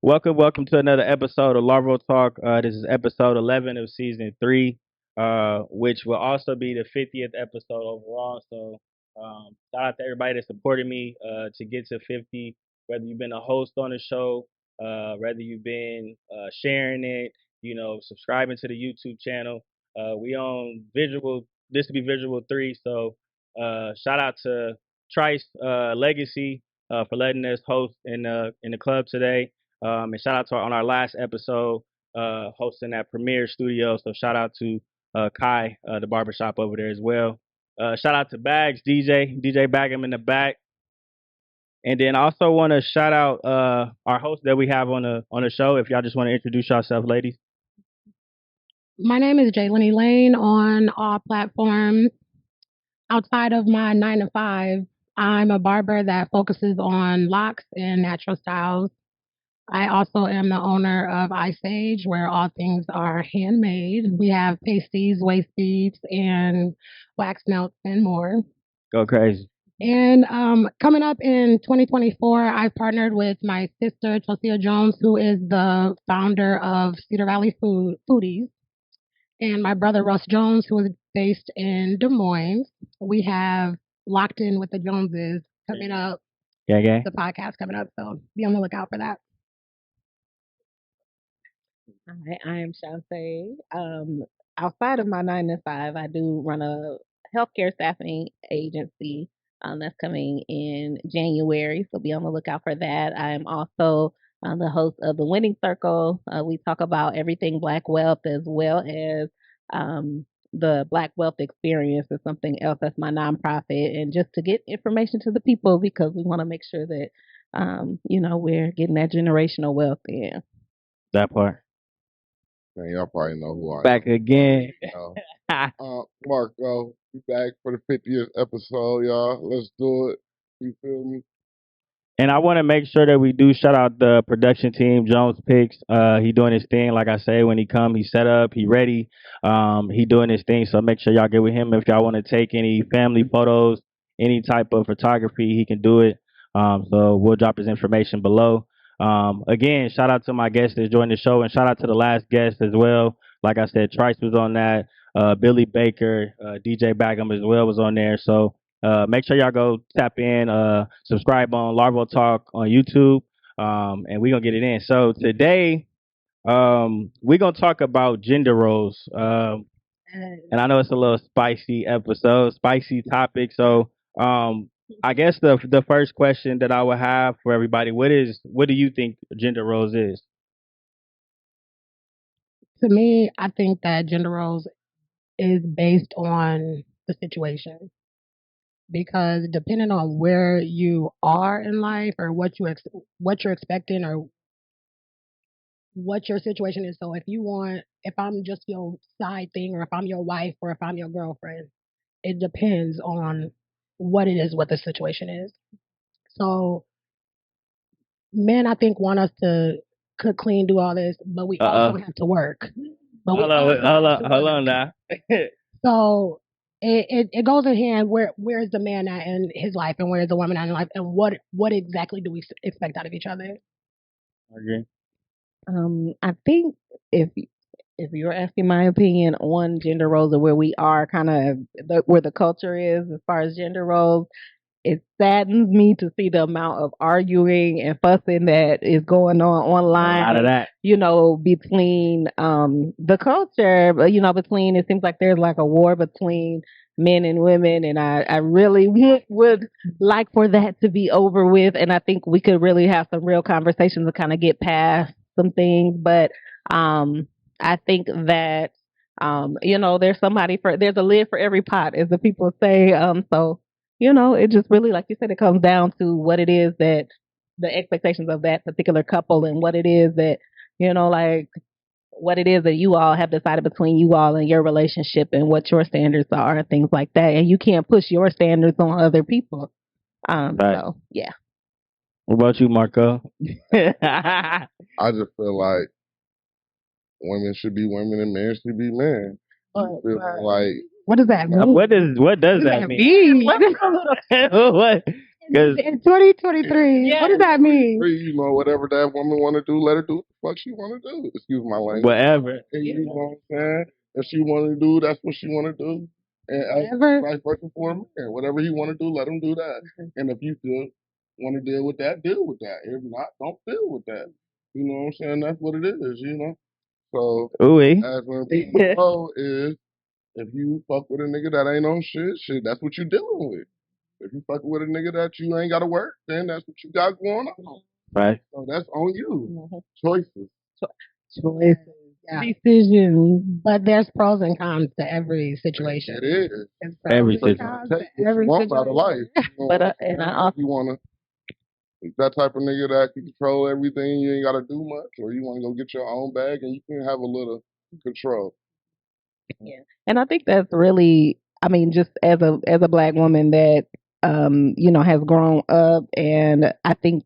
Welcome to another episode of LarvoTalk. This is episode 11 of season 3, which will also be the 50th episode overall. So, shout out to everybody that supported me to get to 50. Whether you've been a host on the show, whether you've been sharing it, subscribing to the YouTube channel. We own Visual. This will be Visual 3. So, shout out to Trice Legacy for letting us host in the club today. And shout out to on our last episode, hosting that Premiere Studio. So shout out to Kai, the barbershop over there as well. Shout out to Bags, DJ Bagham in the back. And then I also want to shout out our host that we have on the show. If y'all just want to introduce yourself, ladies. My name is Jaylene Lane on all platforms. Outside of my 9 to 5, I'm a barber that focuses on locks and natural styles. I also am the owner of Ice Age, where all things are handmade. We have pasties, waist beads, and wax melts and more. Go crazy. And coming up in 2024, I partnered with my sister, Chelsea Jones, who is the founder of Cedar Valley Foodies, and my brother, Russ Jones, who is based in Des Moines. We have Locked In with the Joneses coming up. Yeah. The podcast coming up, so be on the lookout for that. Hi, I am Shantae. Outside of my 9 to 5, I do run a healthcare staffing agency that's coming in January, so be on the lookout for that. I am also the host of the Winning Circle. We talk about everything Black wealth as well as the Black Wealth Experience is something else. That's my nonprofit, and just to get information to the people because we want to make sure that we're getting that generational wealth in. That part. Man, y'all probably know who I am. Back again. Marco, we back for the 50th episode, y'all. Let's do it. You feel me? And I want to make sure that we do shout out the production team, Jones Picks. He doing his thing. Like I say, when he come, he set up, he ready. He doing his thing. So make sure y'all get with him if y'all want to take any family photos, any type of photography. He can do it. So we'll drop his information below. Again, shout out to my guests that joined the show, and shout out to the last guest as well. Like I said, Trice was on that. Billy Baker, DJ Bagham as well was on there. So make sure y'all go tap in, subscribe on LarvoTalk on YouTube, and we're going to get it in. So today, we're going to talk about gender roles. And I know it's a little spicy episode, spicy topic. So I guess the first question that I would have for everybody, what do you think gender roles is? To me, I think that gender roles is based on the situation. Because depending on where you are in life or what you're expecting or what your situation is. So if I'm just your side thing, or if I'm your wife, or if I'm your girlfriend, it depends on what it is, what the situation is. So men, I think, want us to cook, clean, do all this, but we also have to work. Hold on now. So it goes in hand. Where is the man at in his life, and where is the woman at in life, and what exactly do we expect out of each other? Okay. I think if you're asking my opinion on gender roles or where we are, kind of where the culture is as far as gender roles, it saddens me to see the amount of arguing and fussing that is going on online. Out of that, between the culture, but between, it seems like there's like a war between men and women, and I really would like for that to be over with, and I think we could really have some real conversations to kind of get past some things. But I think that there's a lid for every pot, as the people say. So it just really, like you said, it comes down to what it is that the expectations of that particular couple, and what it is that like what it is that you all have decided between you all and your relationship, and what your standards are, and things like that. And you can't push your standards on other people. Right. So yeah. What about you, Marco? I just feel like women should be women and men should be men. Feeling like what does that mean? What does that mean? What? Because In 2023, what does that mean? you know, whatever that woman want to do, let her do what the fuck she want to do. Excuse my language. whatever. You know what I'm saying? If she want to do, that's what she want to do. And vice versa for a man. Whatever he want to do, let him do that. And if you feel want to deal with that, deal with that. If not, don't deal with that. You know what I'm saying? That's what it is, you know? So, Ooh-wee. as when people know is, if you fuck with a nigga that ain't on shit, that's what you dealing with. If you fuck with a nigga that you ain't got to work, then that's what you got going on. Right. So that's on you. Choices. Choices. Yeah. Decisions. But there's pros and cons to every situation. It is. Every Every situation. Every want out of life. You know, But and I also you wanna that type of nigga that can control everything, you ain't gotta do much, or you wanna go get your own bag and you can have a little control. Yeah. And I think that's really, I mean, just as a black woman that you know, has grown up, and I think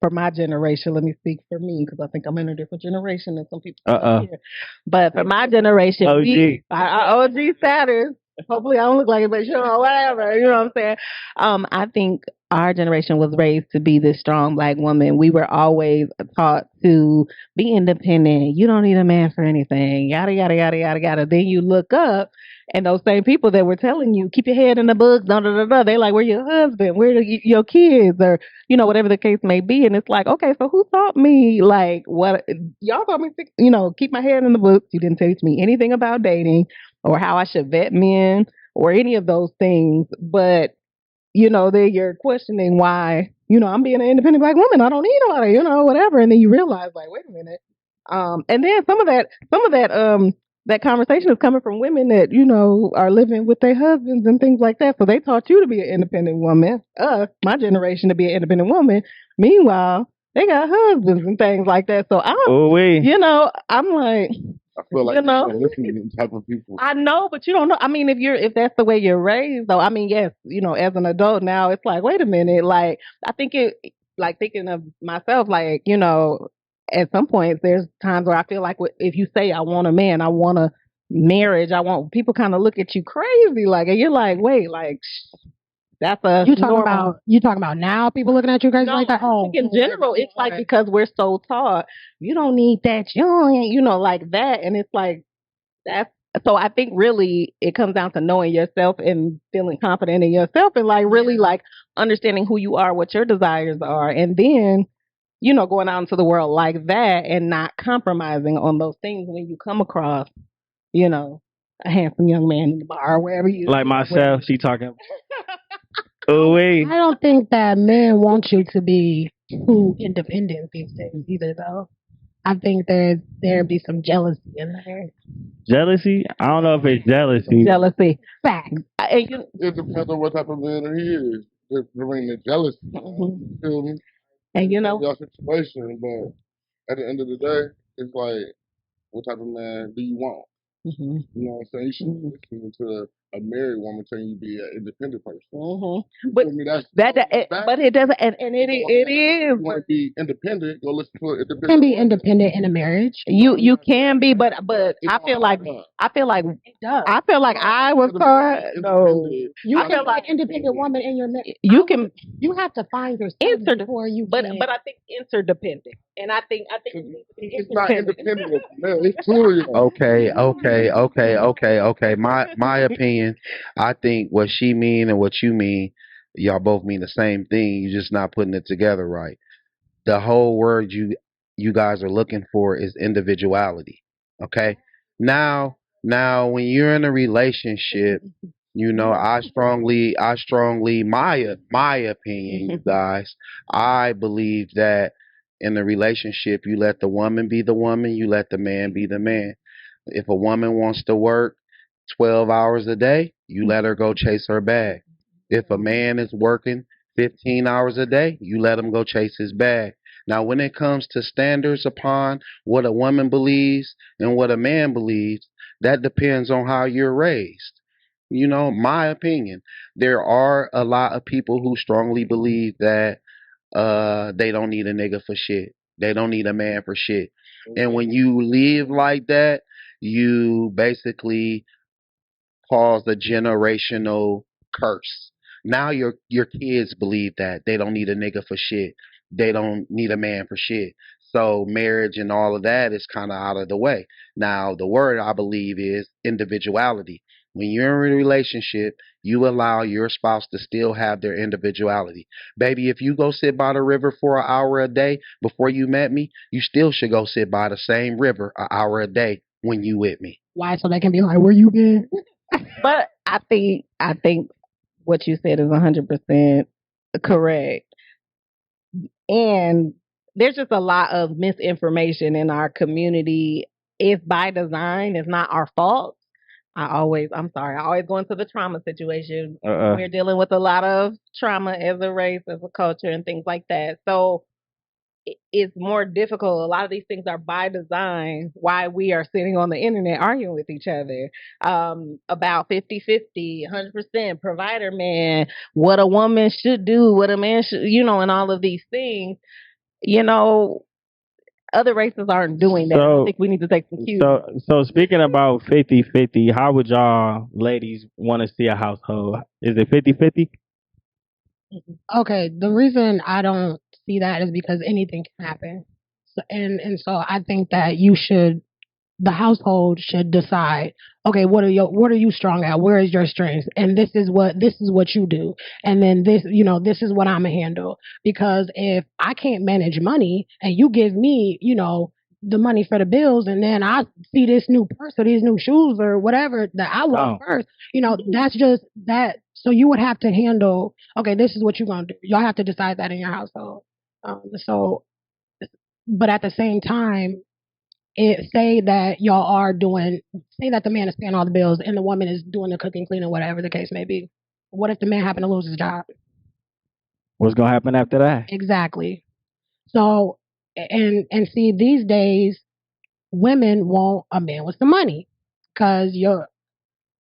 for my generation, let me speak for me because I think I'm in a different generation than some people out here. But for my generation, OG. our OG status. Hopefully, I don't look like it, but sure, whatever. You know what I'm saying? I think our generation was raised to be this strong black woman. We were always taught to be independent. You don't need a man for anything. Yada yada yada yada yada. Then you look up, and those same people that were telling you keep your head in the books, da da da da. They like, where your husband? Where your kids? Or you know, whatever the case may be. And it's like, okay, so who taught me? Like, what y'all taught me? You know, keep my head in the books. You didn't teach me anything about dating or how I should vet men or any of those things. But you know, then you're questioning why, you know, I'm being an independent black woman. I don't need nobody, you know, whatever. And then you realize, like, wait a minute. And then some of that conversation is coming from women that, you know, are living with their husbands and things like that. So they taught you to be an independent woman, my generation to be an independent woman. Meanwhile, they got husbands and things like that. So you know, I'm like, I feel like you know, listening to these type of people. I know, but you don't know. I mean, if that's the way you're raised, though, I mean, yes, you know, as an adult now, it's like, wait a minute, like I think it, like thinking of myself, like you know, at some points there's times where I feel like if you say I want a man, I want a marriage, I want people kind of look at you crazy, like, and you're like, wait, like that's a you talking about now people looking at you crazy like that? I think in general, it's like because we're so taught, you don't need that, you know, like that, and it's like. That's so I think really it comes down to knowing yourself and feeling confident in yourself and like really like understanding who you are, what your desires are, and then you know going out into the world like that and not compromising on those things when you come across you know a handsome young man in the bar or wherever you Like myself, she talking. Ooh-wee. I don't think that men want you to be too independent these days either, though. I think there'd be some jealousy in there. Jealousy? I don't know if it's jealousy. jealousy. Fact. It depends on what type of man he is. If there ain't no jealousy, you feel me? And you know, Your situation, but at the end of the day, it's like, what type of man do you want? You know what I'm saying? You shouldn't listen to a married woman telling you to be an independent person. But I mean, that's but it doesn't, and it is. You want to be independent? Go listen to an independent. You can be independent in a marriage. You can be, but I feel like It does. I feel like I was taught no. You I can feel be like an independent woman in your marriage. you can You have to find yourself before you. but I think interdependent, and I think it's not independent of male. It's clearly Okay. My opinion, I think what she mean and what you mean, y'all both mean the same thing. You're just not putting it together right. The whole word you guys are looking for is individuality. Okay. Now when you're in a relationship, you know, I strongly my opinion, you guys, I believe that in a relationship you let the woman be the woman, you let the man be the man. If a woman wants to work 12 hours a day, you let her go chase her bag. If a man is working 15 hours a day, you let him go chase his bag. Now, when it comes to standards upon what a woman believes and what a man believes, that depends on how you're raised. You know, my opinion. There are a lot of people who strongly believe that they don't need a nigga for shit. They don't need a man for shit. And when you live like that, you basically caused a generational curse. Now your kids believe that they don't need a nigga for shit. They don't need a man for shit. So marriage and all of that is kind of out of the way. Now the word I believe is individuality. When you're in a relationship, you allow your spouse to still have their individuality. Baby, if you go sit by the river for an hour a day before you met me, you still should go sit by the same river an hour a day when you with me. Why? So they can be like, where you been? But I think what you said is 100% correct. And there's just a lot of misinformation in our community. It's by design. It's not our fault. I'm sorry, I always go into the trauma situation. We're dealing with a lot of trauma as a race, as a culture, and things like that. So it's more difficult. A lot of these things are by design, why we are sitting on the internet arguing with each other about 50-50, 100% provider man, what a woman should do, what a man should, and all of these things. You know, other races aren't doing that. I don't think we need to take some cues. So speaking about 50-50, how would y'all ladies want to see a household? Is it 50-50? Okay, the reason I don't see that is because anything can happen. So I think that the household should decide, okay, what are you strong at? Where is your strength? And this is what you do. And then this is what I'm gonna handle. Because if I can't manage money and you give me, the money for the bills, and then I see this new purse or these new shoes or whatever that I want first, that's just that. So you would have to handle, okay, this is what you're gonna do. Y'all have to decide that in your household. So but at the same time, say that y'all are say that the man is paying all the bills and the woman is doing the cooking, cleaning, whatever the case may be. What if the man happened to lose his job? What's gonna happen after that? Exactly. So, and see, these days, women want a man with some money, cause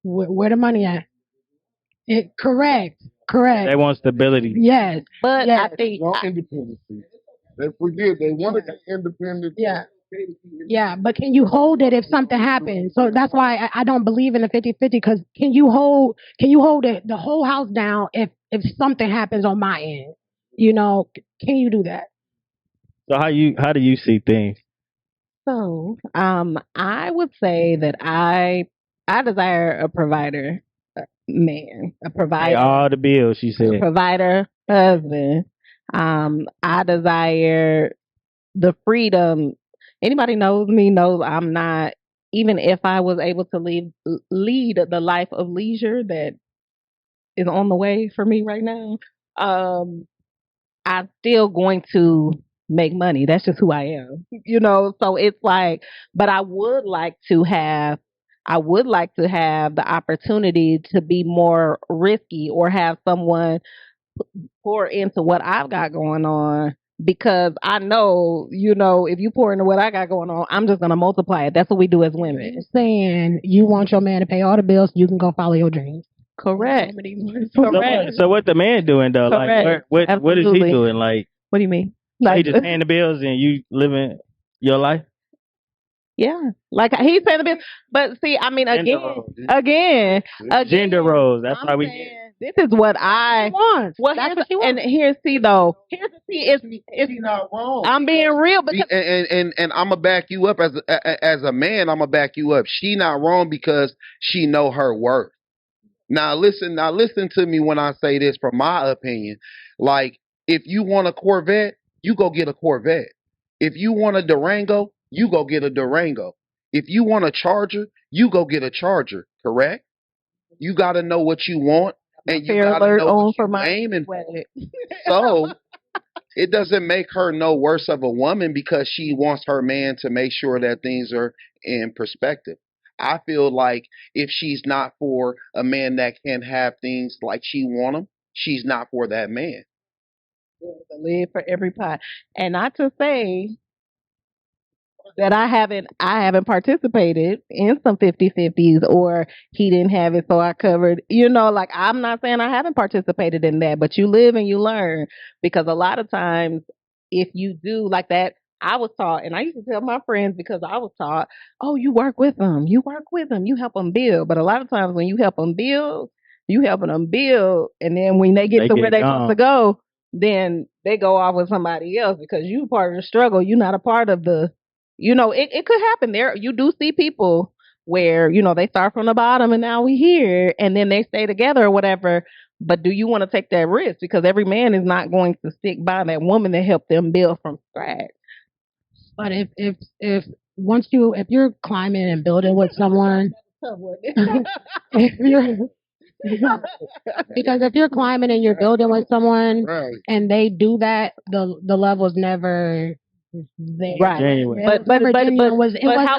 where the money at? Correct. They want stability. Yes, but yes. I think independency. They forget they want to be independent. Yeah. Yeah, but can you hold it if something happens? So that's why I don't believe in the 50-50, because can you hold the whole house down if something happens on my end? Can you do that? So how do you see things? so. I would say that I desire a provider man, a Pay provider, all the bills, she a said. provider husband. I desire the freedom. Anybody knows me knows I'm not. Even if I was able to lead the life of leisure that is on the way for me right now, I'm still going to make money. That's just who I am. So it's like, but I would like to have the opportunity to be more risky or have someone pour into what I've got going on, because I know, if you pour into what I got going on, I'm just going to multiply it. That's what we do as women. You're saying you want your man to pay all the bills, you can go follow your dreams. Correct. So what the man doing though? Correct. Like what is he doing? Like, what do you mean? so he just paying the bills and you living your life? Yeah, like he's paying the bills. But see, I mean, again, Gender roles. That's why we. This is what I want. Well, that's what she wants. And here's see though. Here's the see. It's not wrong. I'm being real because And I'm gonna back you up as a man. I'm gonna back you up. She not wrong because she know her worth. Now listen to me when I say this. From my opinion, like if you want a Corvette, you go get a Corvette. If you want a Durango, you go get a Durango. If you want a Charger, you go get a Charger. Correct? You got to know what you want, and you got to know what you're aiming for. So it doesn't make her no worse of a woman because she wants her man to make sure that things are in perspective. I feel like if she's not for a man that can have things like she want them, she's not for that man. There's a lid for every pot. And not to say that I haven't participated in some 50-50s, or he didn't have it so I covered, like I'm not saying I haven't participated in that, but you live and you learn, because a lot of times if you do like that I was taught, and I used to tell my friends because I was taught, oh, you work with them, you help them build. But a lot of times when you help them build, you helping them build, and then when they get They to where get they supposed to gone. go, then they go off with somebody else because you part of the struggle. You're not a part of the, it could happen there. You do see people where they start from the bottom and now we here, and then they stay together or whatever. But do you want to take that risk? Because every man is not going to stick by that woman that helped them build from scratch. But if if you're climbing and building with someone, if you're because if you're climbing and you're building with someone Right. and they do that, the level's never there. Right. Genuine. But how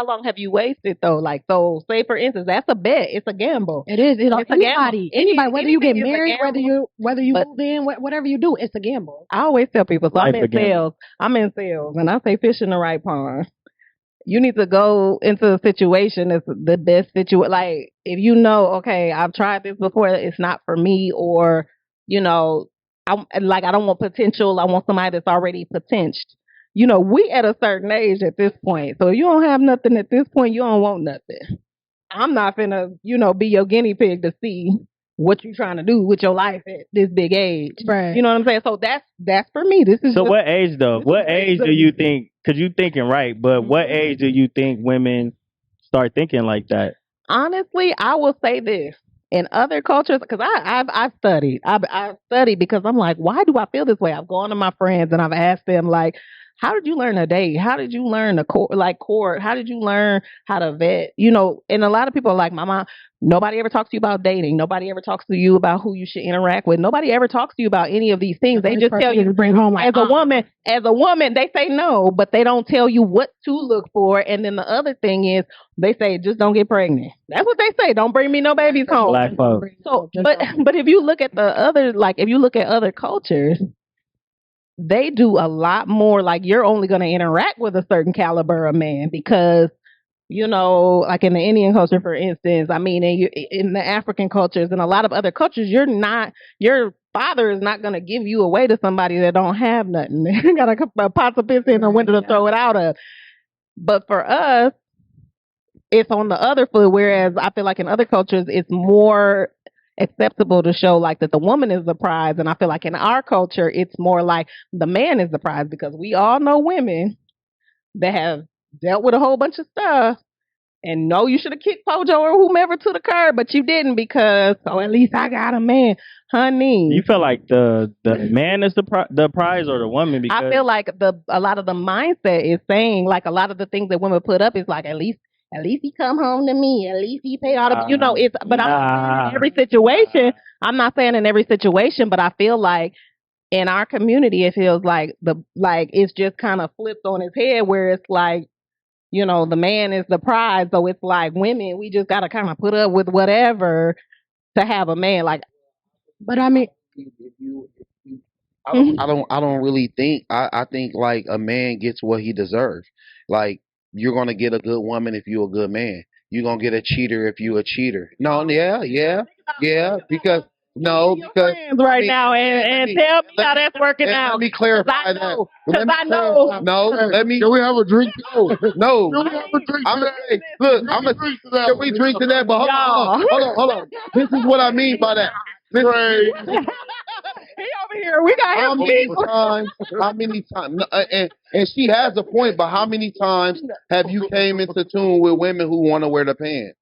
long have you wasted though? Like, so say for instance, that's a bet. It's a gamble. It is. It's a anybody, gamble. anybody, whether you get Anything is a married, gamble. whether you But move in, whatever you do, it's a gamble. I always tell people, so Life again. I'm in sales, and I say fish in the right pond. You need to go into a situation that's the best situation. Like, if you know, okay, I've tried this before, it's not for me, or I don't want potential. I want somebody that's already potential. We at a certain age at this point. So if you don't have nothing at this point, you don't want nothing. I'm not finna, be your guinea pig to see what you trying to do with your life at this big age. Right. You know what I'm saying? So that's for me. This is So just, what age though? What age do you think? Because you thinking right, but what age do you think women start thinking like that? honestly, I will say this. In other cultures, because I've studied, I've studied because I'm like, why do I feel this way? I've gone to my friends and I've asked them like, how did you learn to date? How did you learn to court? How did you learn how to vet? And a lot of people are like, my mom, nobody ever talks to you about dating. Nobody ever talks to you about who you should interact with. Nobody ever talks to you about any of these things. They just tell you to bring home like, as a woman, they say no, but they don't tell you what to look for. And then the other thing is they say, just don't get pregnant. That's what they say. Don't bring me no babies home. Black folks. So, but if you look at if you look at other cultures, they do a lot more. Like, you're only going to interact with a certain caliber of man because, like in the Indian culture, for instance, I mean, in the African cultures and a lot of other cultures, your father is not going to give you away to somebody that don't have nothing. They got a pots of piss in the window to throw it out of. But for us, it's on the other foot. Whereas I feel like in other cultures, it's more acceptable to show like that the woman is the prize, and I feel like in our culture, it's more like the man is the prize because we all know women that have dealt with a whole bunch of stuff. And no, you should have kicked Pojo or whomever to the curb, but you didn't because at least I got a man, honey. You feel like the man is the prize or the woman? Because I feel like a lot of the mindset is saying like a lot of the things that women put up is like at least he come home to me. At least he pay all the it's. But I'm not saying in every situation. I'm not saying in every situation, but I feel like in our community, it feels like it's just kind of flipped on its head where it's like, the man is the prize. So it's like women, we just got to kind of put up with whatever to have a man. Like, but I mean, I don't really think. I think like a man gets what he deserves. Like, you're gonna get a good woman if you're a good man. You're gonna get a cheater if you're a cheater. No, yeah. Because no, because right now and tell me how that's working out. Let me clarify that. Because I know. No, let me. Can we have a drink? No. Can we have a drink? I'm gonna say, look, can we drink to that? But hold on. This is what I mean by that. Crazy. He over here. We got him. How many times? No, and she has a point, but how many times have you came into tune with women who want to wear the pants?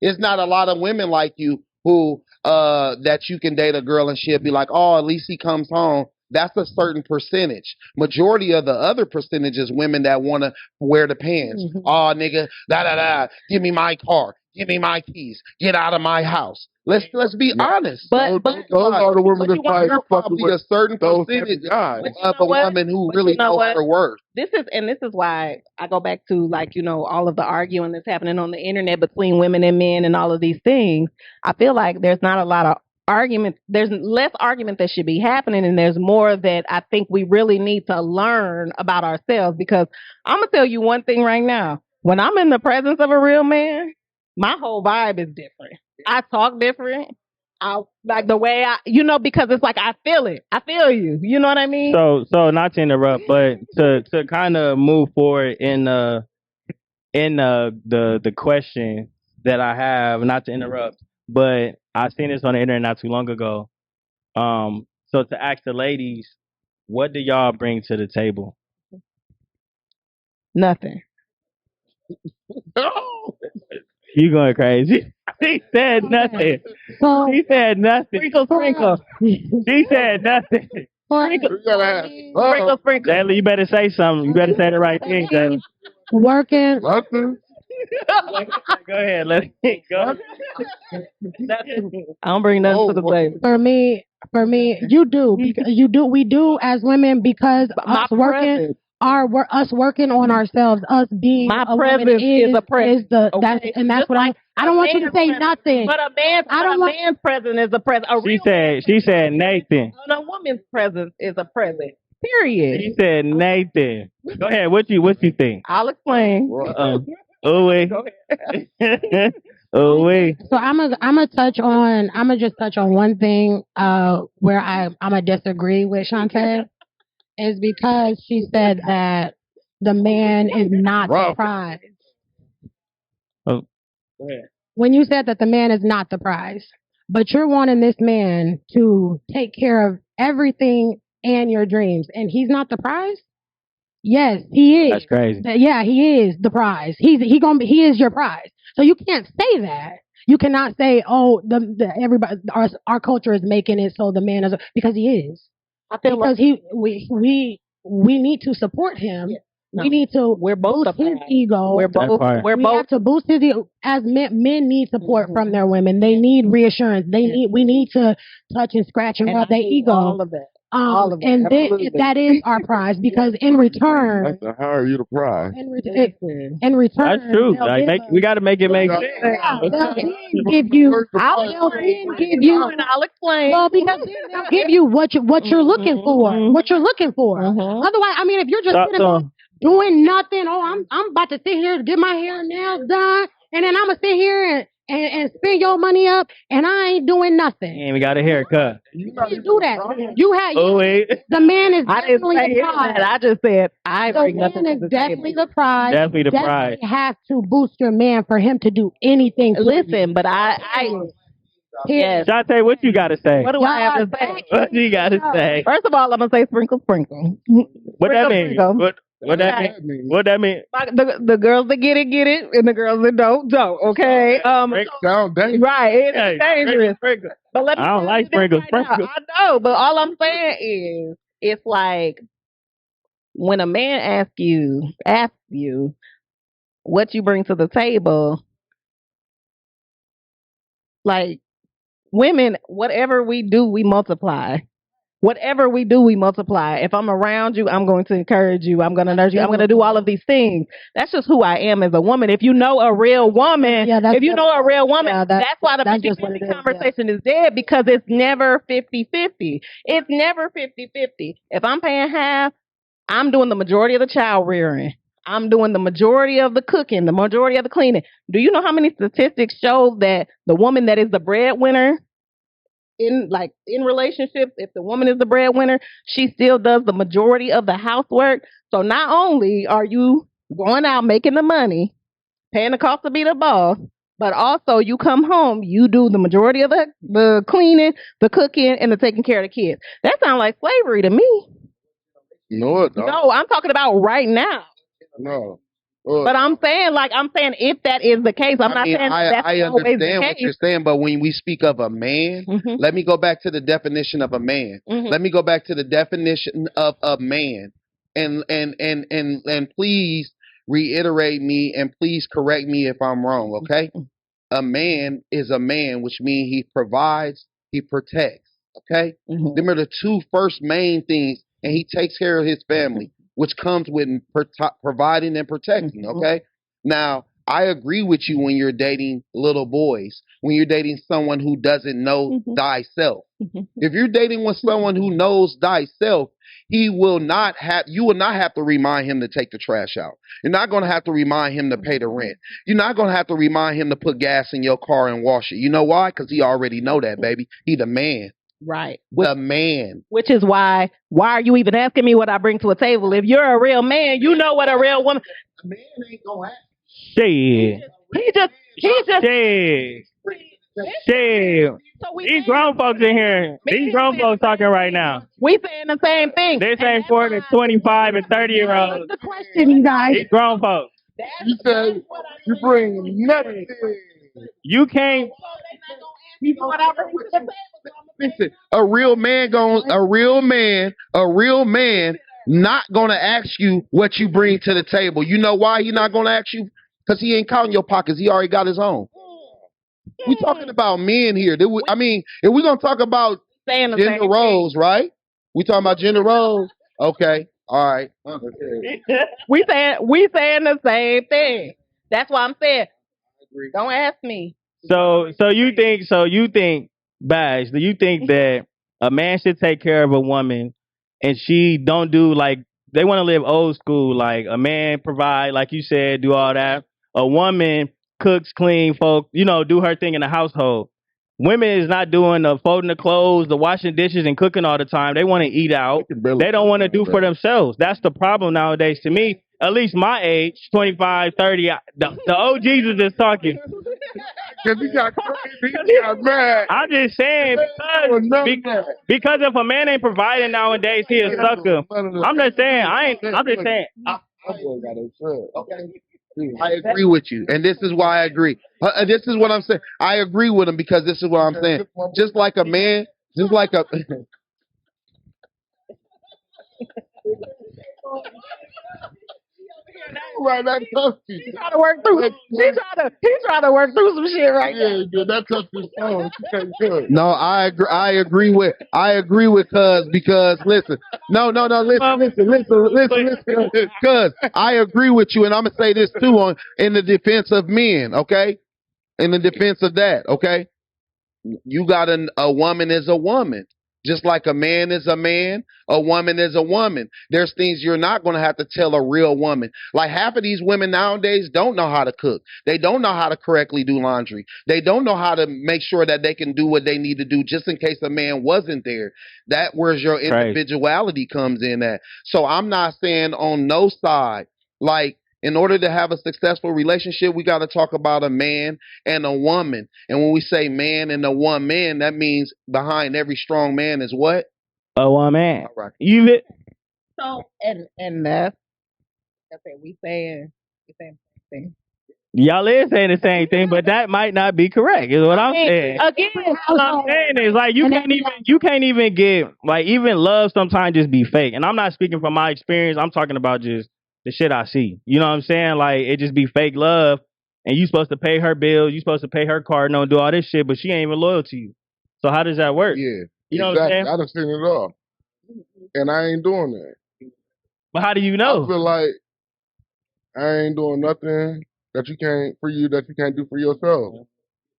It's not a lot of women like you who that you can date a girl and she'll be like, oh, at least he comes home. That's a certain percentage. Majority of the other percentage is women that want to wear the pants. Mm-hmm. Oh, nigga, give me my car. Give me my keys. Get out of my house. Let's be honest. But those are the women that fight. Probably a certain percentage of a woman who really knows her worth. This is why I go back to like, all of the arguing that's happening on the internet between women and men and all of these things. I feel like there's not a lot of argument. There's less argument that should be happening, and there's more that I think we really need to learn about ourselves. Because I'm gonna tell you one thing right now: when I'm in the presence of a real man, my whole vibe is different. I talk different. like the way because it's like I feel it. I feel you. You know what I mean? So not to interrupt, but to kind of move forward in the question that I have, not to interrupt, but I seen this on the internet not too long ago. So to ask the ladies, what do y'all bring to the table? Nothing. You going crazy? She said nothing. So She said nothing. Sprinkle. She said nothing. Sprinkle. Jayla, you better say something. You better say the right thing, Jayla. working. Nothing. Go ahead. Let's go. I don't bring nothing to the table. For me, you do. Because we do as women because My us working. presence. Us working on ourselves, us being My a woman presence is a presence. is the Okay? that's Just what like I don't want you to man's say presence. nothing. But a man's presence is a present. She said Nathan. And a woman's presence is a present. Period. She said Nathan. Go ahead. What you think? I'll explain. Oh wait. Oh wait. So I'm gonna just touch on one thing where I'm gonna disagree with Shantae is because she said that the man is not the prize. Oh, go ahead. When you said that the man is not the prize, but you're wanting this man to take care of everything and your dreams, and he's not the prize. Yes, he is. That's crazy. Yeah, he is the prize. He is your prize. So you can't say that. You cannot say, oh, everybody our culture is making it so the man is because he is. I feel Because like we need to support him. Yeah. No, we need to we're both boost his prize. ego. We're both. part. We have to boost his ego. As men need support from their women. They need reassurance. We need to touch and scratch and rub their ego. All of that. All of it. And Absolutely. that is our prize because in return, That's the higher you the prize. in return, That's true. they'll Like give us- we got to make it make sense. Yeah, they'll then give you. They'll then give you. I'll explain. Well, because then they'll give you what you're looking for. What you're looking for. Mhm. Otherwise, I mean, if you're just sitting there doing nothing, I'm about to sit here and get my hair and nails done, and then I'm gonna sit here and spend your money up, and I ain't doing nothing. And we got a haircut. You can't do that. You have. Oh wait. The man is I didn't definitely say the prize. that. I just said I The bring nothing man to is the definitely table. the prize. Definitely the prize. Have to boost your man for him to do anything. For you. Listen, but I yes. Shantae, what you got to say? What do I have to say? What you got to say? First of all, I'm gonna say sprinkle. What that mean? Sprinkle. What that mean? What that mean? The girls that get it, and the girls that don't. Okay. Sound dangerous. Right. It's dangerous. Sprinkle. But let me I don't tell like you this sprinkles. right now. I know, but all I'm saying is, it's like when a man asks you what you bring to the table, like women, whatever we do, we multiply. Whatever we do, we multiply. If I'm around you, I'm going to encourage you. I'm going to nurture you. I'm going to do all of these things. That's just who I am as a woman. If you know a real woman, that's why the 50-50 conversation is dead, because it's never 50-50. It's never 50-50. If I'm paying half, I'm doing the majority of the child rearing. I'm doing the majority of the cooking, the majority of the cleaning. Do you know how many statistics show that the woman that is the breadwinner in relationships, if the woman is the breadwinner, she still does the majority of the housework? So not only are you going out making the money, paying the cost to be the boss, but also you come home, you do the majority of the cleaning, the cooking, and the taking care of the kids. That sounds like slavery to me. No, it don't. No, I'm talking about right now. No. But I'm saying if that is the case, I'm not saying that's I always the understand what case. you're saying, but when we speak of a man, let me go back to the definition of a man. Let me go back to the definition of a man, and please reiterate me and please correct me if I'm wrong. Okay, a man is a man, which means he provides, he protects. Okay, them are the two first main things, and he takes care of his family, which comes with providing and protecting, okay? Now, I agree with you when you're dating little boys, when you're dating someone who doesn't know thyself. If you're dating with someone who knows thyself, he will not have. You will not have to remind him to take the trash out. You're not going to have to remind him to pay the rent. You're not going to have to remind him to put gas in your car and wash it. You know why? Because he already know that, baby. He the man. Right. The man. Which is why are you even asking me what I bring to a table? If you're a real man, you know what a real woman. A man ain't gonna ask. Shit. He just Shit. So These grown folks in here. These grown folks talking right now. We saying the same thing. This ain't for the 25 and 30-year-olds. The question, you guys. These grown folks. You said you bring nothing. You can't. Listen, a real man not gonna ask you what you bring to the table. You know why he not gonna ask you? Because he ain't counting your pockets. He already got his own. We talking about men here. I mean, if we gonna talk about gender roles, right? We talking about gender roles. Okay, all right. we saying the same thing. That's why I'm saying. Don't ask me. So you think, Bash, do you think that a man should take care of a woman and she don't do like they want to live old school, like a man provide, like you said, do all that. A woman cooks, clean, folk, do her thing in the household. Women is not doing the folding the clothes, the washing dishes, and cooking all the time. They want to eat out. They don't want to do for themselves. That's the problem nowadays. To me, at least my age, 25, 30, the OGs is just talking. Because he got crazy, he got mad. I'm just saying, because if a man ain't providing nowadays, he a sucker. I'm just saying, I'm just saying. I agree with you, and this is why I agree. This is what I'm saying. I agree with him because this is what I'm saying. Just like a man, just like a. Right, that tough. He's trying to work through. He's trying to work through some shit right now. Yeah, that tough is phone. No, I agree. I agree with Cuz because listen. No, listen. Cuz I agree with you, and I'm gonna say this too in the defense of men. Okay, in the defense of that. Okay, you got a woman is a woman. Just like a man is a man, a woman is a woman. There's things you're not going to have to tell a real woman. Like half of these women nowadays don't know how to cook. They don't know how to correctly do laundry. They don't know how to make sure that they can do what they need to do just in case a man wasn't there. That where's your individuality comes in at. So I'm not saying on no side, like, in order to have a successful relationship, we got to talk about a man and a woman. And when we say man and a woman, that means behind every strong man is what? A woman. All right. So and that's it. We saying the same thing. Y'all is saying the same thing, but that might not be correct. Is what I'm saying. Again, what I'm saying is like you can't even get like even love sometimes just be fake. And I'm not speaking from my experience. I'm talking about just the shit I see. You know what I'm saying? Like it just be fake love, and you supposed to pay her bills, you supposed to pay her car note, do all this shit, but she ain't even loyal to you. So how does that work? Yeah, you know what I'm saying? I done seen it all, and I ain't doing that. But how do you know? I feel like I ain't doing nothing that you can't do for yourself.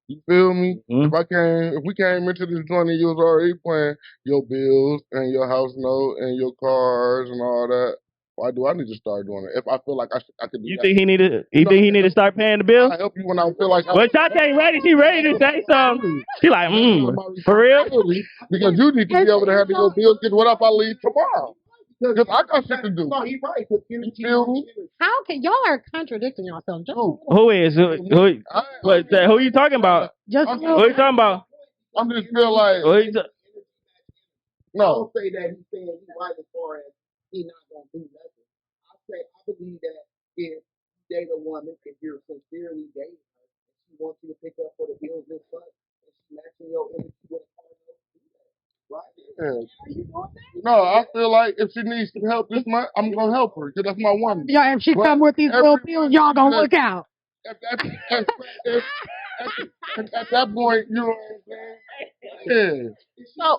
You feel me? Mm-hmm. If we came into this joint and you was already paying your bills and your house note and your cars and all that, why do I need to start doing it? If I feel like I could do you that. think he need to start paying the bills? I help you when I feel like. Well, Tante ready. She ready to say something. She like, for real? Because you need to be able to handle your bills. Because what if I leave tomorrow? Because I got shit to do. No, he's right. You feel me? How can y'all are contradicting yourselves? Who you talking about? Just who you talking about? I'm just feel like no. I don't say that he's saying he's right as far as he's not gonna do nothing. I believe that if you date a woman, if you're sincerely dating her, she wants you to pick up for the bills this month, and she's matching your energy with a partner, do that. Right? Yeah. No, I feel like if she needs some help this month, I'm gonna help her because that's my woman. Yeah, if she come with these little pills, y'all gonna look out. At that point, you know what I'm saying? Yeah. So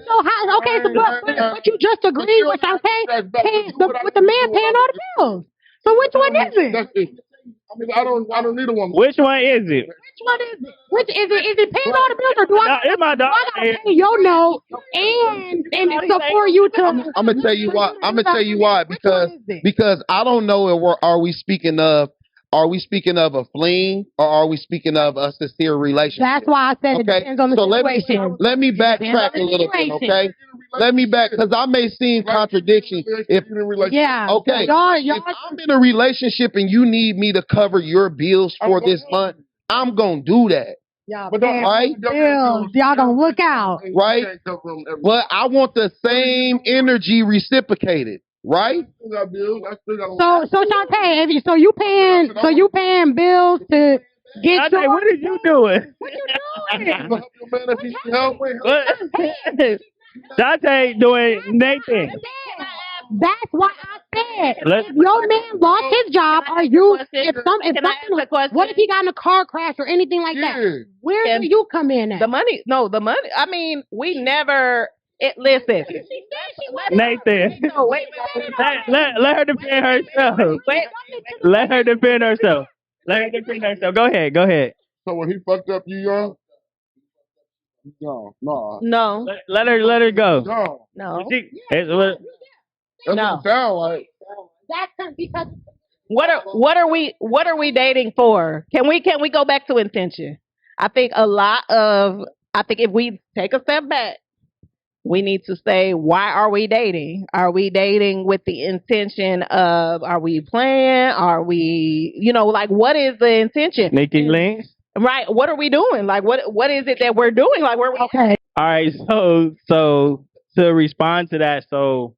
how? Okay, so but you just agreed with with the man paying all the bills. So which one is it? I mean, I don't need a woman. Which one is it? Which one is it? Which is it? Is it paying all the bills or do I? No, it's my dog. I gotta pay your note and support you to. I'm gonna tell you why. I'm gonna tell you why because I don't know if are we speaking of. Are we speaking of a fling or are we speaking of a sincere relationship? That's why I said it depends on the situation. Let me backtrack a little bit, okay? Let me back because I may seem contradiction. If okay, if I'm in a relationship and you need me to cover your bills for this month, I'm gonna do that. But right? Bills, y'all gonna look out, right? But I want the same energy reciprocated. Right. So Shantae, so you paying bills to get your. What are you doing? What you doing? Dante doing Nathan. That's why I said if your man lost his job, or you, what if he got in a car crash or anything like that? Where do you come in at? The money. I mean, we never. Listen, Nathan. Let her defend herself. Let her defend herself. Go ahead. So when he fucked up you, young? No. Let her go. No. That's what it sound like. That's because. What are we dating for? Can we go back to intention? I think if we take a step back, we need to say, why are we dating? Are we dating with the intention of, are we playing? Are we, what is the intention? Making links? Right. What are we doing? Like, what is it that we're doing? Like, where we okay. All right. So to respond to that, so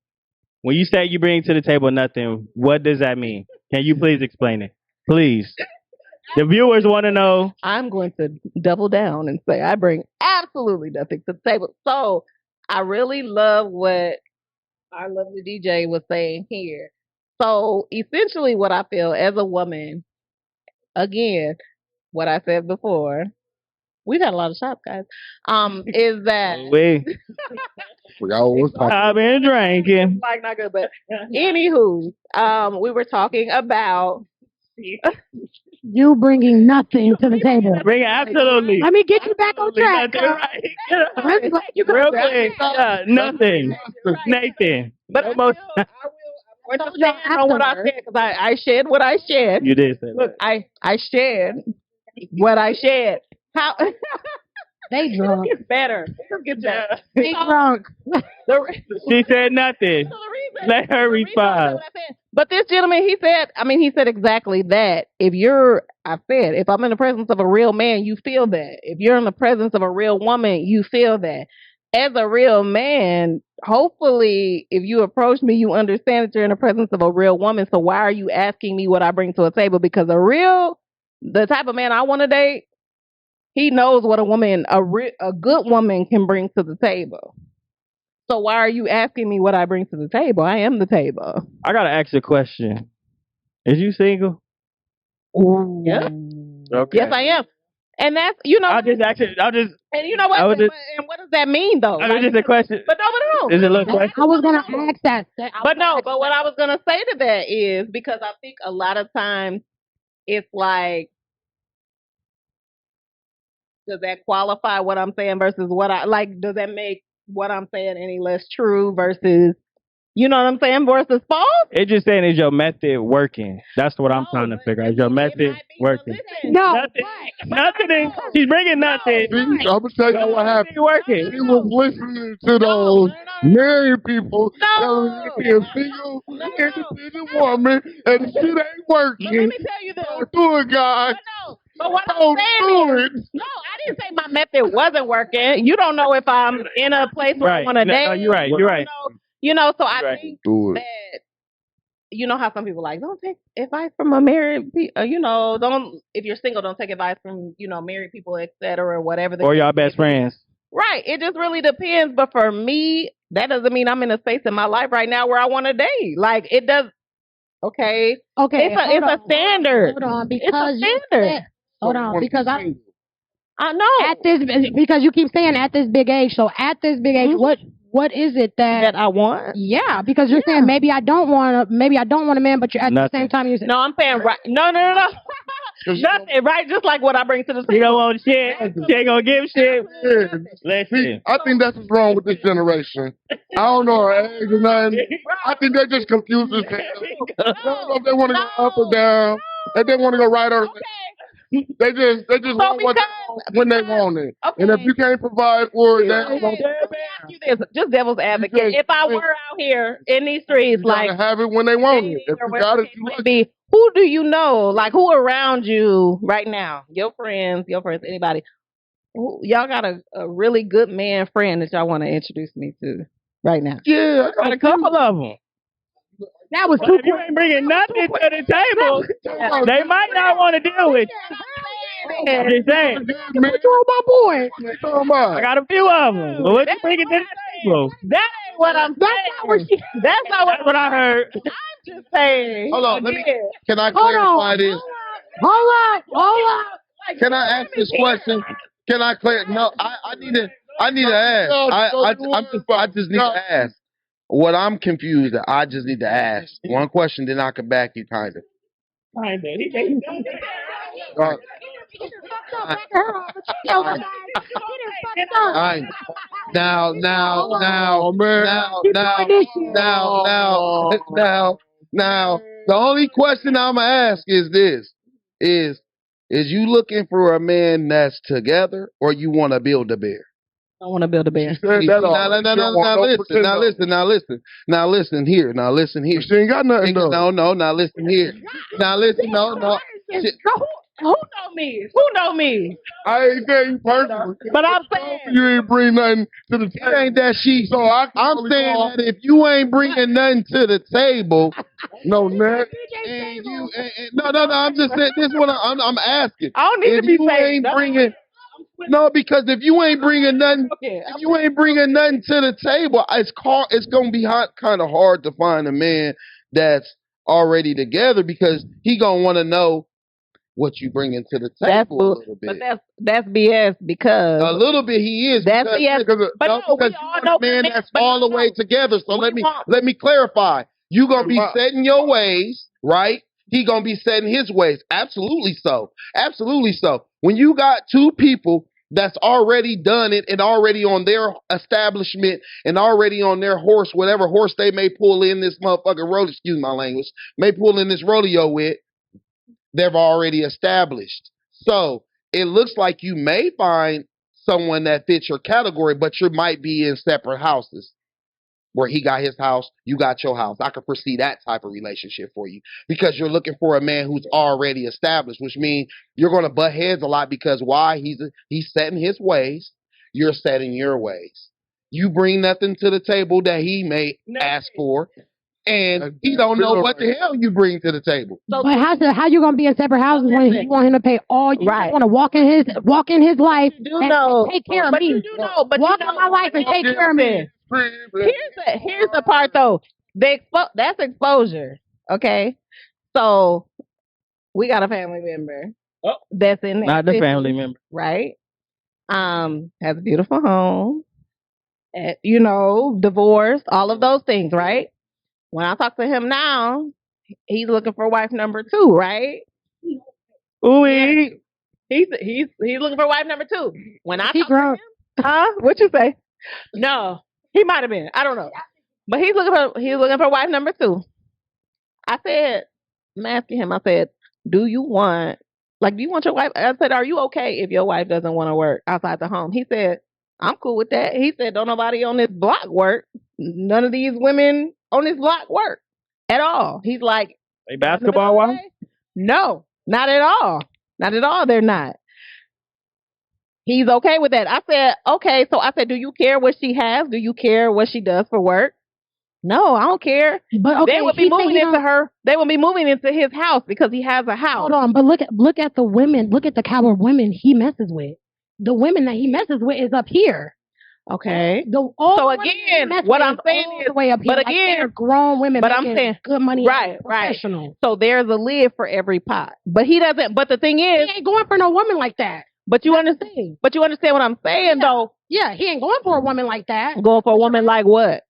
when you say you bring to the table nothing, what does that mean? Can you please explain it? Please. The viewers want to know. I'm going to double down and say I bring absolutely nothing to the table. So I really love what our lovely DJ was saying here. So essentially what I feel as a woman, again, what I said before, we've had a lot of shots, guys, is that... I've been drinking. Like, not good, but anywho, we were talking about... You bringing nothing to the table. Bring absolutely. Let me get you back on track. Real quick. Nothing. Nathan. But I will stand on what I said because I shared what I shared. You did say that. Look, I shared what I shared. How they drunk? It gets better. It gets better. They drunk. She said nothing. Let her respond. But this gentleman, he said exactly that. If I'm in the presence of a real man, you feel that. If you're in the presence of a real woman, you feel that. As a real man, hopefully, if you approach me, you understand that you're in the presence of a real woman. So why are you asking me what I bring to a table? Because the type of man I want to date, he knows what a good woman can bring to the table. So why are you asking me what I bring to the table? I am the table. I gotta ask a question. Is you single? Yeah. Okay. Yes, I am. And that's I'll just ask it. And you know what? And what does that mean though? It's just a question. But no. Is it a little question? I was gonna ask that. But what I was gonna say to that is because I think a lot of times it's like, does that qualify what I'm saying versus what I like? Does that make what I'm saying any less true versus, you know what I'm saying, versus false? It's just saying, is your method working? That's what I'm trying to figure out. Is your method working? No. Nothing. She's bringing nothing. I'm going to tell you what happened. Working. She was listening to those married people telling you to be a single, independent woman, and the shit ain't working. But let me tell you this. Don't do it, guys. But what I'm saying is, no, I didn't say my method wasn't working. You don't know if I'm in a place where I want to date. No, you're right. You're right. So I think that, you know how some people like, don't take advice from a married people, if you're single, don't take advice from, married people, et cetera, whatever. Or y'all best friends. Right. It just really depends. But for me, that doesn't mean I'm in a space in my life right now where I want to date. Like, it does. Okay. It's a standard. Hold on, because it's a standard. Hold on, because I know because you keep saying at this big age. So at this big age, what is it that I want? Yeah, because you're saying maybe I don't want a man, but you're at the same time you're saying no. I'm saying right. No. Nothing. Right. Just like what I bring to the table. You don't want shit. She ain't gonna give shit. See, I think that's what's wrong with this generation. I don't know her age or nothing. I think they just confused as hell. I don't know if they want to go up or down. If they want to go right or left. They just want what they want when they want it. Okay. And if you can't provide for it, then let me ask you this, just devil's advocate. If I were out here in these streets, you gotta have it when they want it. If you got it, who do you know? Like who around you right now? Your friends, anybody? Y'all got a really good man friend that y'all want to introduce me to right now? Yeah, I got a couple of them. That was too quick. You ain't bringing nothing to the table. They might not want to deal with you. Just saying. Put you on my boy. I got a few of them. But what you bringing to the table? That ain't what I'm saying. That's not what I heard. I'm just saying. Hold on. Can I clarify this? Hold up. Can I ask this question? Can I clarify? No, I need to ask. I just need to ask. What I'm confused at, I just need to ask one question, then I can back you, kind of. Now, the only question I'm gonna ask is this: is you looking for a man that's together, or you want to build a bear? I want to build a bear. Now listen here. She ain't got nothing though. No, now listen here. Now listen, no. Who know me? Who know me? I ain't saying you personally. But I'm saying you ain't bring nothing to the table. It ain't that she. So I'm saying that if you ain't bringing nothing to the table, no, man. No. I'm just saying this. What I'm asking. I don't need to be saying. No, because if you ain't bringing nothing, to the table, it's gonna be kind of hard to find a man that's already together because he gonna want to know what you bringing to the table a little bit. But that's BS because a little bit he is. That's BS. Because you want a man that's all the way together. So let me clarify. You gonna be setting your ways, right? He gonna be setting his ways. Absolutely so. When you got two people that's already done it and already on their establishment and already on their horse, whatever horse they may pull in this motherfucking road, excuse my language, may pull in this rodeo with, they've already established. So it looks like you may find someone that fits your category, but you might be in separate houses. Where he got his house, you got your house. I could foresee that type of relationship for you because you're looking for a man who's already established, which means you're going to butt heads a lot because why? He's setting his ways, you're setting your ways. You bring nothing to the table that he may ask for, and he don't know what the hell you bring to the table. So, but how you gonna be in separate houses when you want him to pay all? You want to walk in his life and take care of me. Walk in my life and take care of me. Here's the part though. That's exposure. Okay, so we got a family member that's in there. Not the family member, right? Has a beautiful home. Divorced, all of those things, right? When I talk to him now, he's looking for wife number 2, right? Ooh, he's looking for wife number 2. When I talk to him, what you say? No, he might have been. I don't know, but he's looking for wife number 2. I'm asking him. I said, do you want your wife? I said, are you okay if your wife doesn't want to work outside the home? He said, I'm cool with that. He said, don't nobody on this block work. None of these women on this block work at all. He's like, they basketball wives? No, not at all. Not at all. They're not. He's okay with that. I said, okay. So I said, do you care what she has? Do you care what she does for work? No, I don't care. But okay, they would be moving into her. They would be moving into his house because he has a house. Hold on, but look at the women. Look at the caliber of women he messes with. The women that he messes with is up here. Okay. So again, what I'm saying is, way up here. But again, they're grown women. But I'm saying good money. Right. So there's a lid for every pot. But he doesn't. But the thing is, he ain't going for no woman like that. But you understand. But you understand what I'm saying, though. Yeah, he ain't going for a woman like that. Going for a woman like what?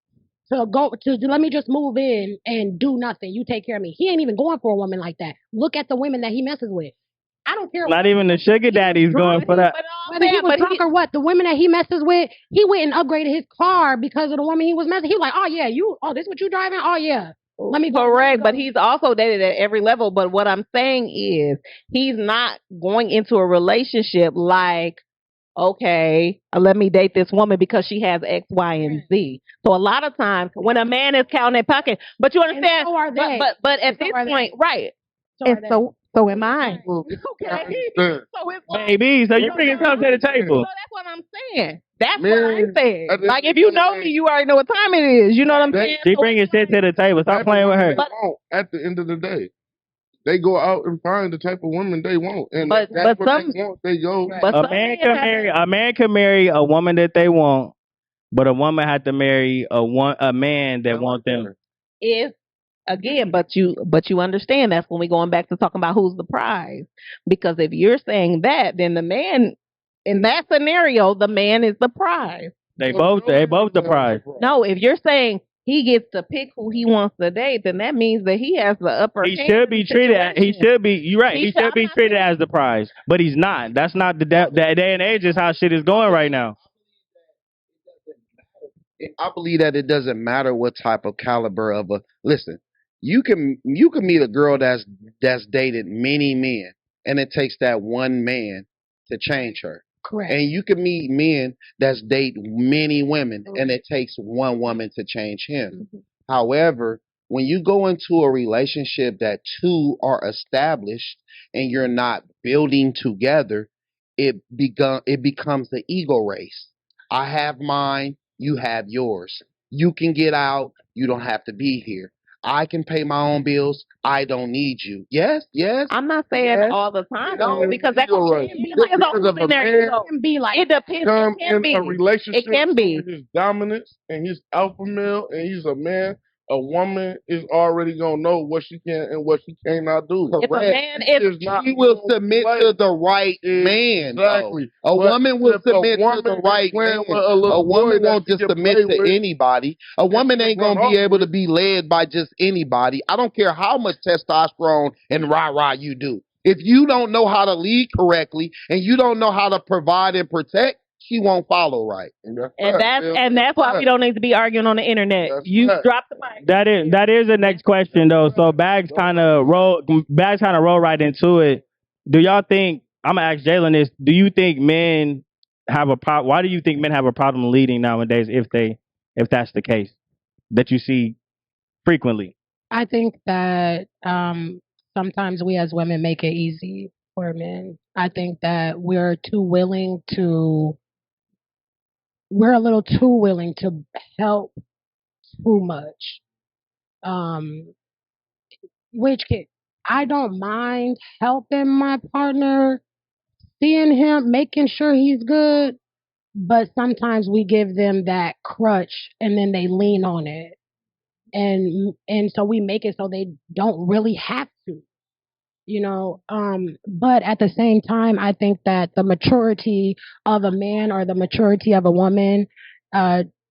To go to let me just move in and do nothing. You take care of me. He ain't even going for a woman like that. Look at the women that he messes with. I don't care. Not even the sugar daddy's going for that. Whether he was drunk or what, the women that he messes with, he went and upgraded his car because of the woman he was messing. He was like, oh yeah, this what you driving? Oh yeah. Let me go. Correct, but he's also dated at every level. But what I'm saying is he's not going into a relationship like, okay, let me date this woman because she has X, Y, and Z. So a lot of times when a man is counting their pocket, but you understand, so are they. But at this point, right? So am I. Okay. So it's baby, so you bringing something to the table. So that's what I'm saying. That's what I'm saying. Like if you know me, you already know what time it is. You know what I'm saying? She bringing shit to the table. Stop playing with her. At the end of the day, they go out and find the type of women they want, and that's what they want. They go. But a man can marry a woman that they want, but a woman had to marry a man that wants them. If again, but you understand that's when we going back to talking about who's the prize. Because if you're saying that, then the man in that scenario, the man is the prize. They both the prize. No, if you're saying he gets to pick who he wants to date, then that means that he has the upper hand. He should be treated. You're right. He should be treated as the prize, but he's not. That's not the day and age is how shit is going right now. I believe that it doesn't matter what type of caliber of a listen. You can meet a girl that's dated many men, and it takes that one man to change her. Correct. And you can meet men that's date many women, and it takes one woman to change him. Mm-hmm. However, when you go into a relationship that two are established and you're not building together, it becomes the ego race. I have mine, you have yours. You can get out, you don't have to be here. I can pay my own bills. I don't need you. Yes. I'm not saying all the time, though, because that can be like it can be like it depends. Come in a relationship. It can be his dominance and his alpha male, and he's a man. A woman is already gonna know what she can and what she cannot do. If a man she will submit to the right man. Exactly. A woman will submit to the right man. A woman won't just submit to anybody. A woman ain't gonna be able to be led by just anybody. I don't care how much testosterone and rah-rah you do. If you don't know how to lead correctly and you don't know how to provide and protect, she won't follow right. And that's why we don't need to be arguing on the internet. Drop the mic. That is the next question though. So Bags kind of roll right into it. Do y'all think, I'm gonna ask Jalen this, do you think men have a problem? Why do you think men have a problem leading nowadays if that's the case that you see frequently? I think that sometimes we as women make it easy for men. I think that we're a little too willing to help too much. I don't mind helping my partner, seeing him, making sure he's good, but sometimes we give them that crutch and then they lean on it. And so we make it so they don't really have to. But at the same time, I think that the maturity of a man or the maturity of a woman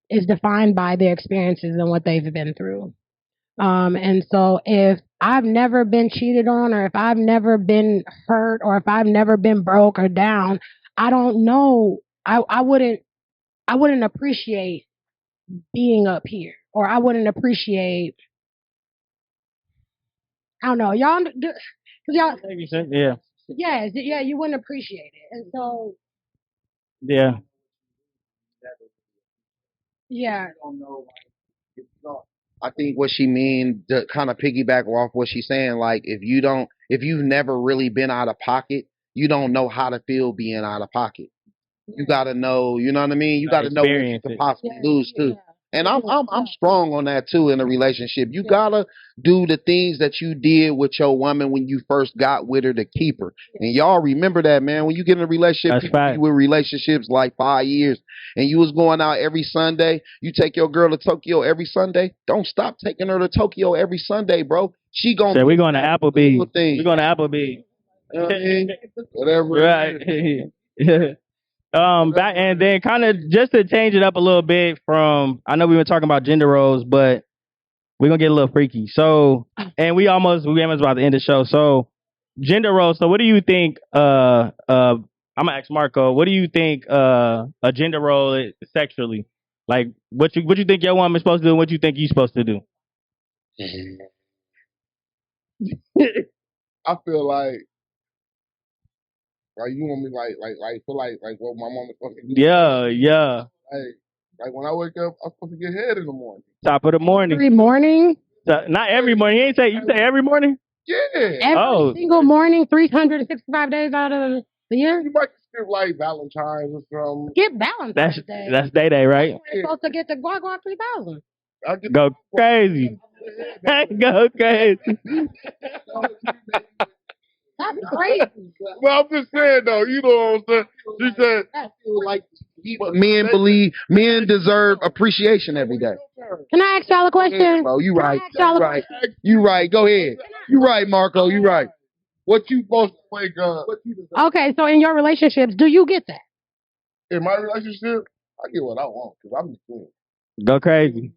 is defined by their experiences and what they've been through. And so if I've never been cheated on, or if I've never been hurt, or if I've never been broke or down, I don't know. I wouldn't appreciate being up here, or I wouldn't appreciate. I don't know, y'all. Y'all, yeah. Yeah, you wouldn't appreciate it. And so yeah. I think what she mean to kind of piggyback off what she's saying, like if you've never really been out of pocket, you don't know how to feel being out of pocket. You gotta know, you know what I mean? You gotta know what you could possibly lose too. And I'm strong on that too in a relationship. You gotta do the things that you did with your woman when you first got with her to keep her. And y'all remember that, man. When you get in a relationship, you be with relationships like 5 years, and you was going out every Sunday. You take your girl to Tokyo every Sunday. Don't stop taking her to Tokyo every Sunday, bro. She gonna. So we're going to Applebee's. We're going to Applebee's. Whatever. Right. Back and then kind of just to change it up a little bit from. I know we've been talking about gender roles, but we're gonna get a little freaky. So, and we almost about to end the show. So, gender roles. So, what do you think? I'm gonna ask Marco. What do you think? A gender role is sexually. Like, what you think your woman's supposed to do, and what you think you supposed to do? I feel like you want me feel like what my mama's supposed to do. Yeah. Like when I wake up, I'm supposed to get head in the morning. Top of the morning. Every morning? Not every morning. You say every morning? Yeah. Every single morning, 365 days out of the year? You might skip like Valentine's or something. Skip Valentine's Day. That's day, right? You're supposed to get the Guagua 3000. Go crazy. Go crazy. That's crazy. Well, I'm just saying though, you know what I'm saying? She said, like men deserve appreciation every day. Can I ask y'all a question? Bro, you right. You right. Go ahead. You right, Marco. You right. What you supposed to wake up? Okay, so in your relationships, do you get that? In my relationship, I get what I want because I'm the king. Go crazy.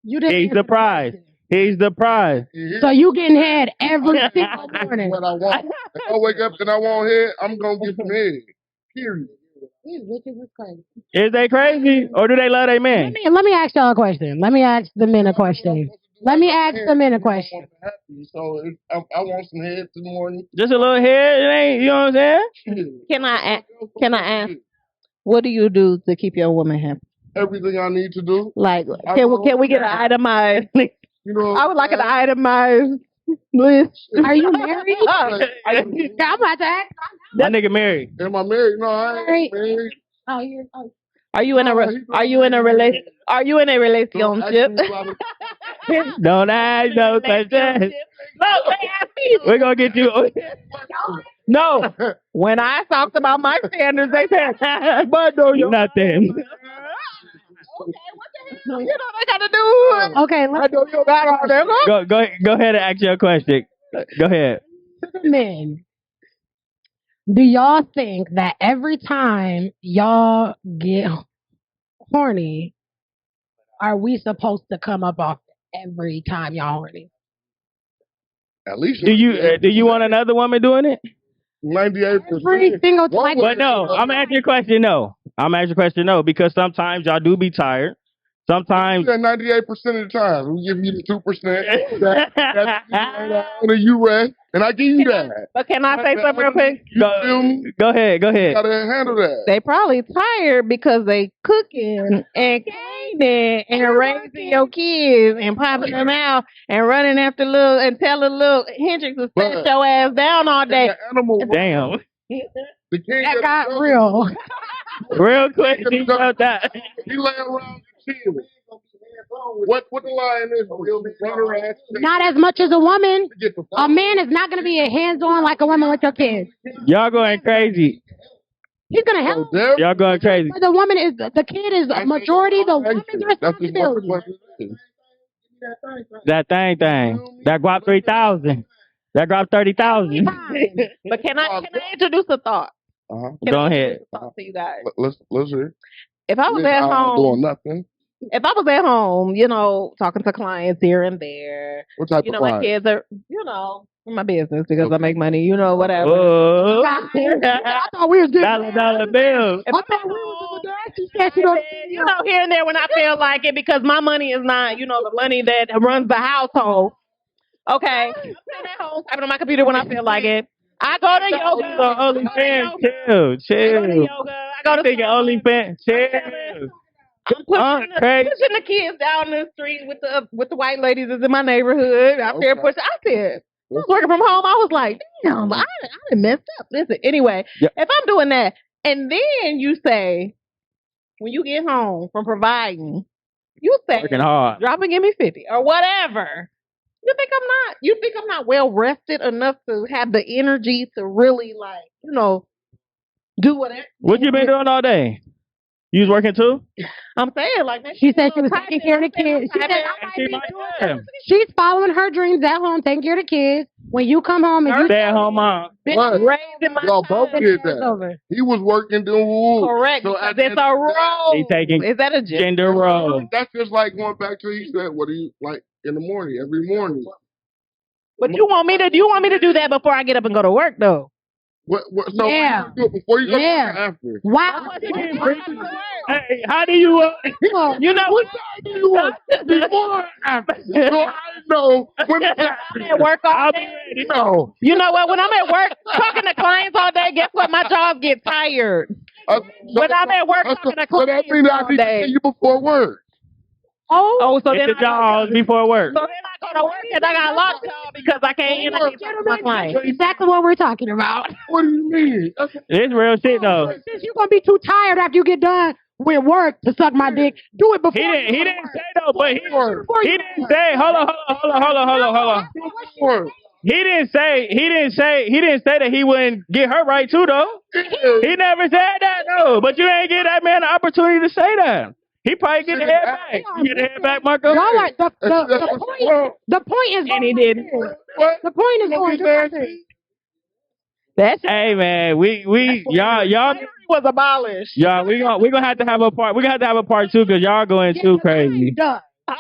You didn't. He's the prize. He's the prize. So you getting head every single morning. What I want. If I wake up and I want head, I'm gonna get some head. Period. These bitches is crazy. Is they crazy or do they love their man? Let me ask y'all a question. Let me ask the men a question. Let me ask the men a question. So I want some head in the morning. Just a little head, it ain't. You know what I'm saying? Can I ask? What do you do to keep your woman happy? Everything I need to do. Like, can we get an itemized? You know, I would like an itemized list. Are you married? I'm about to ask. That nigga married. Am I married? No, I ain't married. Oh, you're. Oh. Are you in a relationship? Don't ask no questions. We're gonna get you. No. When I talked about my standards, they said, "But no, you're nothing." Okay, what the hell? You know they gotta do. Okay, I know you got all them. Go ahead and ask your question. Go ahead. Men, do y'all think that every time y'all get horny, are we supposed to come up off every time y'all horny? At least. Do you want another woman doing it? 98%. Every single time. But no, I'm gonna ask you a question. No, because sometimes y'all do be tired. Sometimes 98% of the time, we give you the 2%. That you rest, and I give you that. But can I say something real quick? Go ahead. You gotta handle that. They probably tired because they cooking and cleaning and raising your kids and popping them out and running after little and telling little Hendrix to set your ass down all day. Damn. That got real. Real quick, about that. He lay around and chill. What the line is? Not as much as a woman. A man is not going to be hands-on like a woman with your kids. Y'all going crazy. He's going to help. Y'all going crazy. But the kid is a majority the woman's responsibility. That thing. That guap 3,000. That guap 30,000. But can I introduce a thought? Go ahead. To you guys. Let's hear. If I was at home doing nothing. If I was at home, talking to clients here and there, what type of clients? My kids are, in my business because I make money, whatever. I thought we was dollar bills. I thought we was here and there when I feel like it because my money is not, the money that runs the household. Okay, I'm sitting at home typing on my computer when I feel like it. I go to yoga. OnlyFans, chill. I go to OnlyFans, chill. I'm pushing the kids down the street with the white ladies that's in my neighborhood. Out there pushing. I said, I was working from home. I was like, damn, I done messed up. Listen, anyway, if I'm doing that, and then you say, when you get home from providing, you say, working hard, drop and give me 50 or whatever. You think I'm not well rested enough to have the energy to really do whatever? What you been doing all day? You was working too? I'm saying like She said she was taking care of the kids. She said I might be doing it. She's following her dreams at home, taking care of the kids. When you come home and you stay at home mom. raising my Y'all both child. did that. He was working doing woo. Correct. So Because it's a role. He taking Is that a gender role. That's just like going back to he said, what do you like in the morning, every morning? But you want me to do that before I get up and go to work though? So Yeah. you do it before you go Yeah. to after? Wow. Hey, how do you? You know what? Before or after? So I know when it's I'm at work all day. No. You know what? When I'm at work talking to clients all day, guess what? My jaws get tired. When I'm at work talking to So that clients means I all need to day. see you before work. Oh, so Hit then the jaws before work. So then I go to work and I got locked out because I can't interview my clients. Exactly what we're talking about. What do you mean? It's real shit though. Since you're gonna be too tired after you get done with work to suck my dick, do it before. He didn't say though, but he didn't say. Hold on. He didn't say that he wouldn't get her right too though. He never said that though. But you ain't give that man the opportunity to say that. He probably get the head back. You get the head back, Marco. Y'all like the point. The point is, And he didn't. the point is going to That's Hey man, y'all was abolished. y'all we gonna have to have a part. We gonna have to have a part two because y'all going too crazy.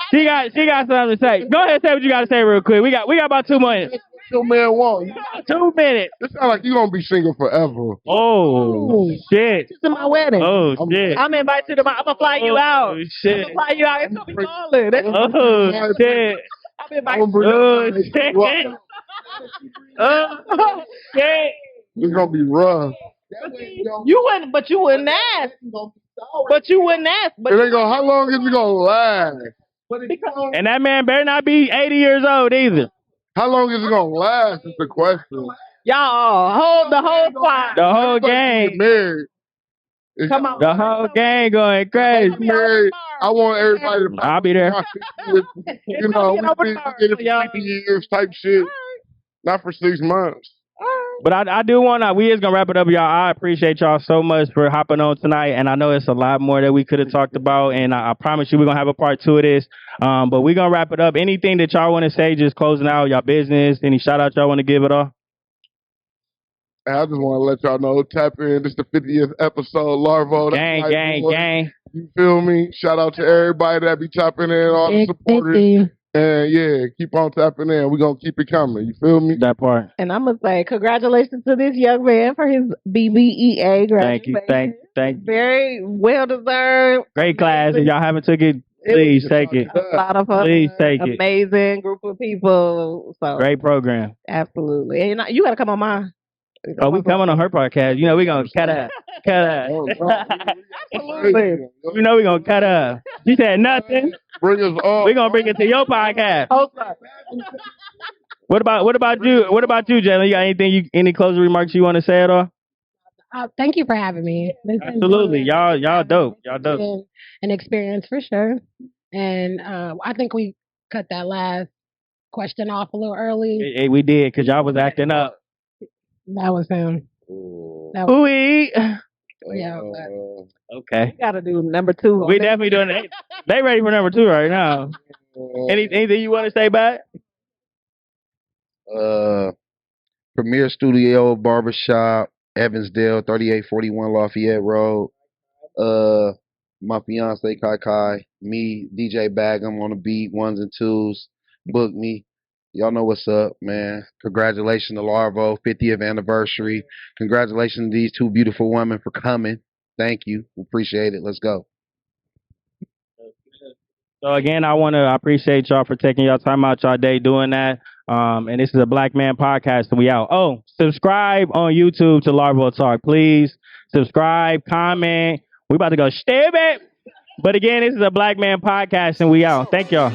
She got something to say. Go ahead, say what you got to say real quick. We got about 2 minutes. Your man want. 2 minutes. It sounds like you gonna be single forever. Oh shit. It's my wedding. Oh shit. I'm invited to I'm gonna fly you out. Oh shit. I'm gonna fly you out. It's gonna be balling. Oh shit. I'm invited. Oh shit. Oh shit. It's gonna be rough. You wouldn't, but you wouldn't ask. But you wouldn't ask. But It ain't gonna. How long is it gonna last? And that man better not be 80 years old either. How long is it gonna last? Is the question. y'all hold the whole squad. The whole Everybody gang. get married. Come on. The whole gang going crazy. Married. I want everybody to. I'll be there. You know, we get it for 50 years type shit. Not for 6 months. But I do want to, we is going to wrap it up, y'all. I appreciate y'all so much for hopping on tonight. And I know it's a lot more that we could have talked about. And I promise you we're going to have a part two of this. But we're going to wrap it up. Anything that y'all want to say, just closing out y'all business. Any shout out y'all want to give it all? I just want to let y'all know, tap in. This is the 50th episode, Larvo. Gang. You feel me? Shout out to everybody that be tapping in, all the supporters. And yeah, keep on tapping in. We're going to keep it coming. You feel me? That part. And I'm going to say congratulations to this young man for his BBEA graduation. Thank you. Very well deserved. Great class. If y'all haven't took it, please take it. A lot of fun. Please take it. Amazing group of people. So great program. Absolutely. And you got to come on mine. Oh, we coming on her podcast. You know we gonna cut up. Absolutely. You know we gonna cut up. She said nothing. Bring us all. We gonna bring it to your podcast. What about you? What about you, Jalen? You got any closing remarks you want to say at all? Thank you for having me. Absolutely, y'all dope. Y'all dope. An experience for sure. And I think we cut that last question off a little early. Hey, we did because y'all was acting up. That was him. Yeah. Okay. We gotta do number 2. We definitely doing it. They ready for number 2 right now. Anything you want to say about it? Premier Studio Barbershop, Evansdale, 3841 Lafayette Road. My fiance Kai Kai, me, DJ Bagum on the beat, 1s and 2s. Book me. Y'all know what's up, man. Congratulations to Larvo, 50th anniversary. Congratulations to these 2 beautiful women for coming. Thank you. Appreciate it. Let's go. So again, I appreciate y'all for taking y'all time out y'all day doing that. And this is a Black Man podcast and we out. Oh, subscribe on YouTube to LarvoTalk, please. Subscribe, comment. We about to go stay back. But again, this is a Black Man podcast and we out. Thank y'all.